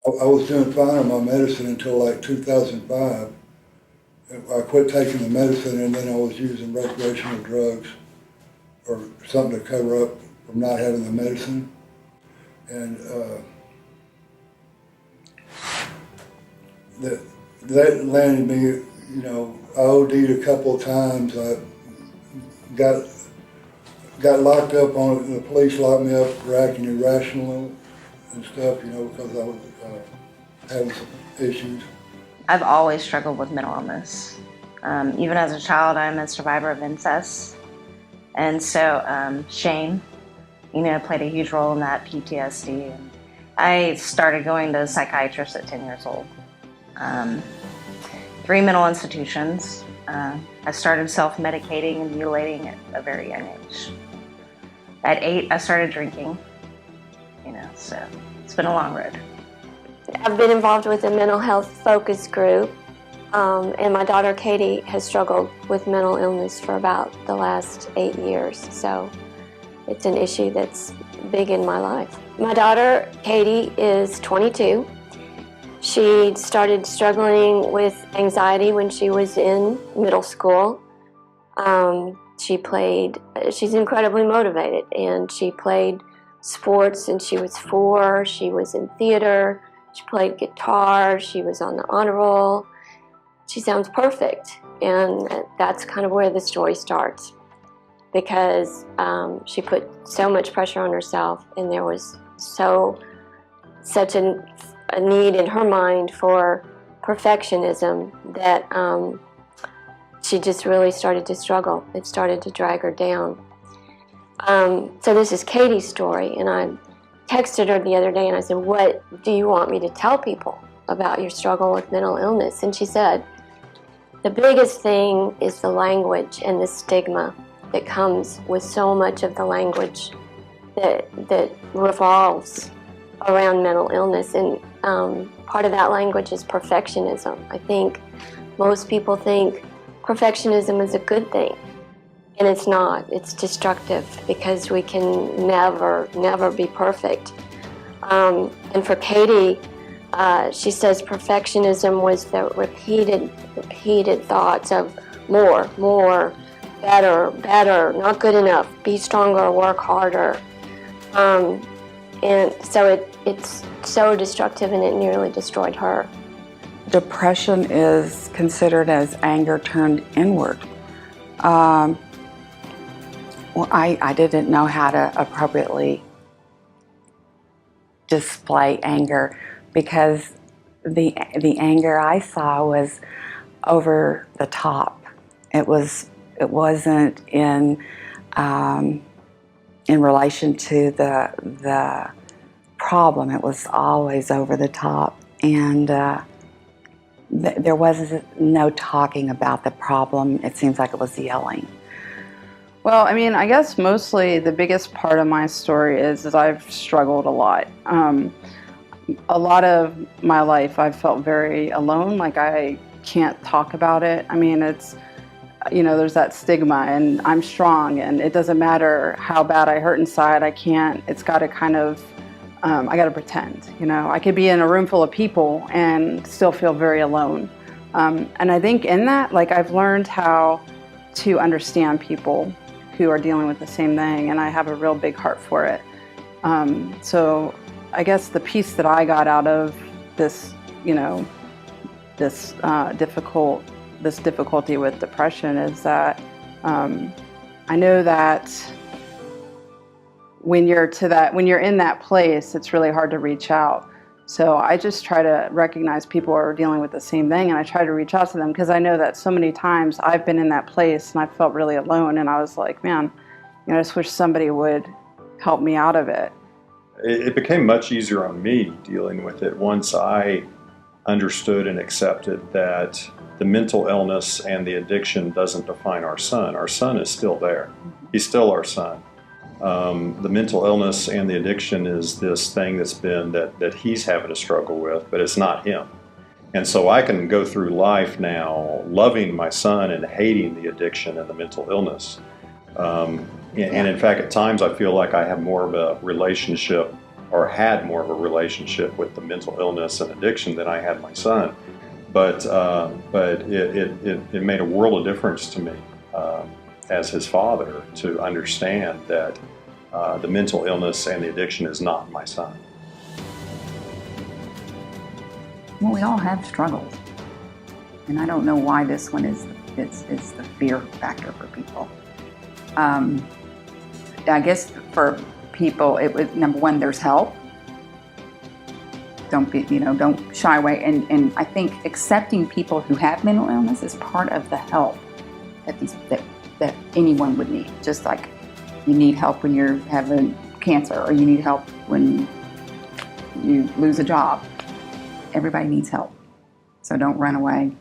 I was doing fine on my medicine until like 2005. I quit taking the medicine and then I was using recreational drugs or something to cover up from not having the medicine. And that, that landed me, I OD'd a couple of times. I got got locked up on it, and the police locked me up for acting irrational and stuff, because I was having some issues. I've always struggled with mental illness. Even as a child, I'm a survivor of incest. And so shame, played a huge role in that PTSD. And I started going to psychiatrists at 10 years old. 3 mental institutions. I started self-medicating and mutilating at a very young age. At 8, I started drinking, so it's been a long road. I've been involved with a mental health focus group, and my daughter Katie has struggled with mental illness for about the last 8 years, so it's an issue that's big in my life. My daughter Katie is 22. She started struggling with anxiety when she was in middle school. She's incredibly motivated, and she played sports and she was 4. She was in theater. She played guitar. She was on the honor roll. She sounds perfect, and that's kind of where the story starts, because she put so much pressure on herself, and there was such a need in her mind for perfectionism that she just really started to struggle. It started to drag her down. So this is Katie's story, and I texted her the other day and I said, "What do you want me to tell people about your struggle with mental illness?" And she said, "The biggest thing is the language and the stigma that comes with so much of the language that revolves around mental illness. And part of that language is perfectionism. I think most people think perfectionism is a good thing, and it's not. It's destructive, because we can never be perfect. And for Katie, she says perfectionism was the repeated thoughts of more, better, not good enough, be stronger, work harder. And so it's so destructive, and it nearly destroyed her. Depression is considered as anger turned inward. Well, I didn't know how to appropriately display anger, because the anger I saw was over the top. It wasn't in relation to the problem. It was always over the top, and there was no talking about the problem. It seems like it was yelling. Well, I mean, I guess mostly the biggest part of my story is that I've struggled a lot. A lot of my life I've felt very alone, like I can't talk about it. I mean, it's, there's that stigma, and I'm strong, and it doesn't matter how bad I hurt inside, it's got to kind of, I got to pretend, I could be in a room full of people and still feel very alone. And I think in that, I've learned how to understand people who are dealing with the same thing, and I have a real big heart for it. So I guess the piece that I got out of this, this difficulty with depression is that I know that when you're in that place, it's really hard to reach out. So I just try to recognize people are dealing with the same thing, and I try to reach out to them, because I know that so many times I've been in that place and I felt really alone, and I was like, man, I just wish somebody would help me out of it. It became much easier on me dealing with it once I understood and accepted that the mental illness and the addiction doesn't define our son. Our son is still there. He's still our son. The mental illness and the addiction is this thing that's been that he's having to struggle with, but it's not him. And so I can go through life now loving my son and hating the addiction and the mental illness. And in fact, at times I feel like I have more of a relationship or had more of a relationship with the mental illness and addiction than I had my son. But it made a world of difference to me as his father to understand that the mental illness and the addiction is not my son. Well, we all have struggles, and I don't know why this one is the fear factor for people. I guess for people, it was number one, there's help. Don't shy away, and I think accepting people who have mental illness is part of the help that anyone would need. Just like you need help when you're having cancer, or you need help when you lose a job. Everybody needs help, so don't run away.